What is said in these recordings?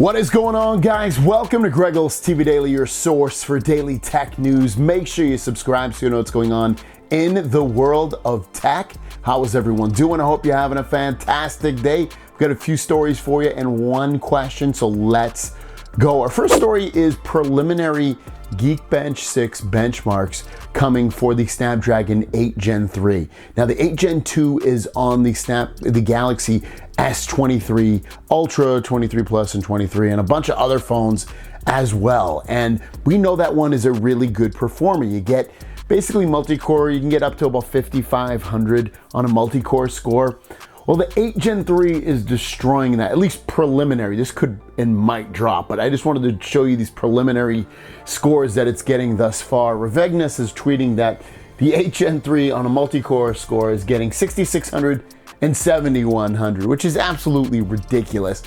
What is going on, guys? Welcome to Greggles TV Daily, your source for daily tech news. Make sure you subscribe so you know what's going on in the world of tech. How is everyone doing? I hope you're having a fantastic day. We've got a few stories for you and one question, so let's go. Our first story is preliminary Geekbench 6 benchmarks coming for the Snapdragon 8 Gen 3. Now the 8 Gen 2 is on the Galaxy S23 Ultra, 23 Plus, and 23, and a bunch of other phones as well. And we know that one is a really good performer. You get basically multi-core, you can get up to about 5,500 on a multi-core score. Well, the 8 Gen 3 is destroying that, at least preliminary. This could and might drop, but I just wanted to show you these preliminary scores that it's getting thus far. Revegnus is tweeting that the 8 Gen 3 on a multi-core score is getting 6,600 and 7,100, which is absolutely ridiculous,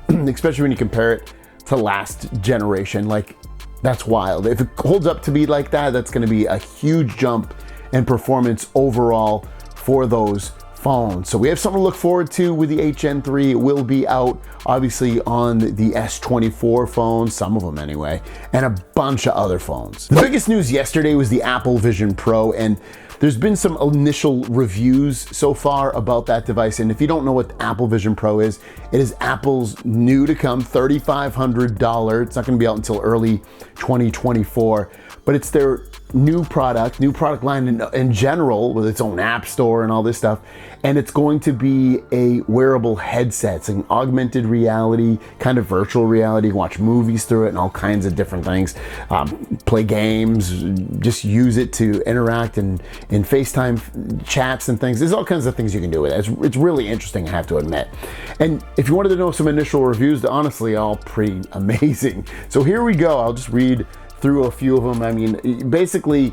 especially when you compare it to last generation. Like, that's wild. If it holds up to be like that, that's going to be a huge jump in performance overall for those phones. So we have something to look forward to with the 8 Gen 3. It will be out obviously on the S24 phones, some of them anyway, and a bunch of other phones. The biggest news yesterday was the Apple Vision Pro, and there's been some initial reviews so far about that device. And if you don't know what Apple Vision Pro is, it is Apple's new to come $3,500. It's not going to be out until early 2024, but it's their new product line in general, with its own app store and all this stuff. And it's going to be a wearable headset. It's an augmented reality, kind of virtual reality. Watch movies through it and all kinds of different things. Play games, just use it to interact in FaceTime chats and things. There's all kinds of things you can do with it. It's really interesting, I have to admit. And if you wanted to know some initial reviews, they're honestly all pretty amazing. So here we go. I'll just read through a few of them. I mean, basically,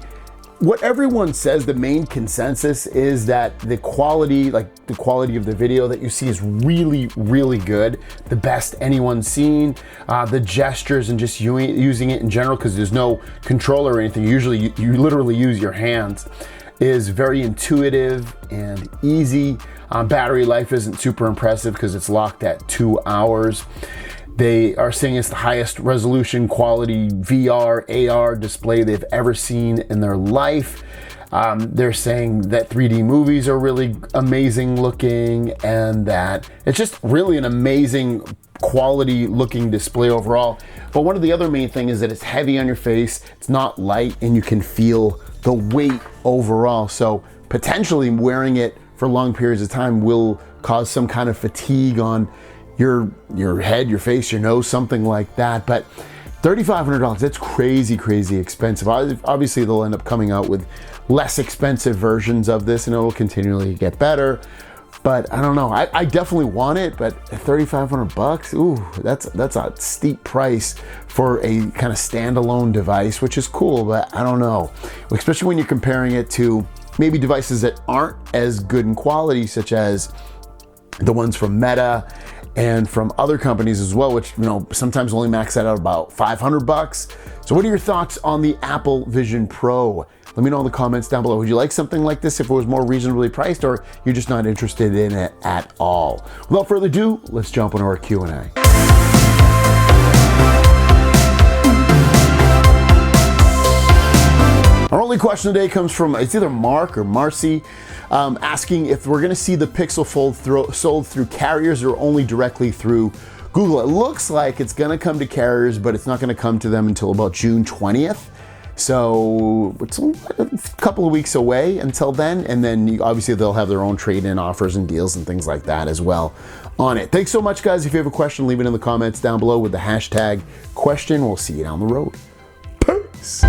what everyone says, the main consensus is that the quality of the video that you see is really, really good. The best anyone's seen. The gestures and just using it in general, because there's no controller or anything. Usually you literally use your hands. Is very intuitive and easy. Battery life isn't super impressive because it's locked at 2 hours. They are saying it's the highest resolution quality VR, AR display they've ever seen in their life. They're saying that 3D movies are really amazing looking, and that it's just really an amazing quality looking display overall. But one of the other main things is that it's heavy on your face, it's not light, and you can feel the weight overall. So potentially wearing it for long periods of time will cause some kind of fatigue on your head, your face, your nose, something like that. But $3,500, that's crazy, crazy expensive. Obviously, they'll end up coming out with less expensive versions of this, and it'll continually get better. But I don't know. I definitely want it, but $3,500, ooh, that's a steep price for a kind of standalone device, which is cool, but I don't know. Especially when you're comparing it to maybe devices that aren't as good in quality, such as the ones from Meta and from other companies as well, which, you know, sometimes only max out at about $500. So what are your thoughts on the Apple Vision Pro? Let me know in the comments down below. Would you like something like this if it was more reasonably priced, or you're just not interested in it at all? Without further ado, let's jump into our Q&A. Our only question today comes from, it's either Mark or Marcy, asking if we're gonna see the Pixel Fold sold through carriers or only directly through Google. It looks like it's gonna come to carriers, but it's not gonna come to them until about June 20th. So it's a couple of weeks away until then. And then obviously they'll have their own trade-in offers and deals and things like that as well on it. Thanks so much, guys. If you have a question, leave it in the comments down below with the hashtag question. We'll see you down the road. Peace.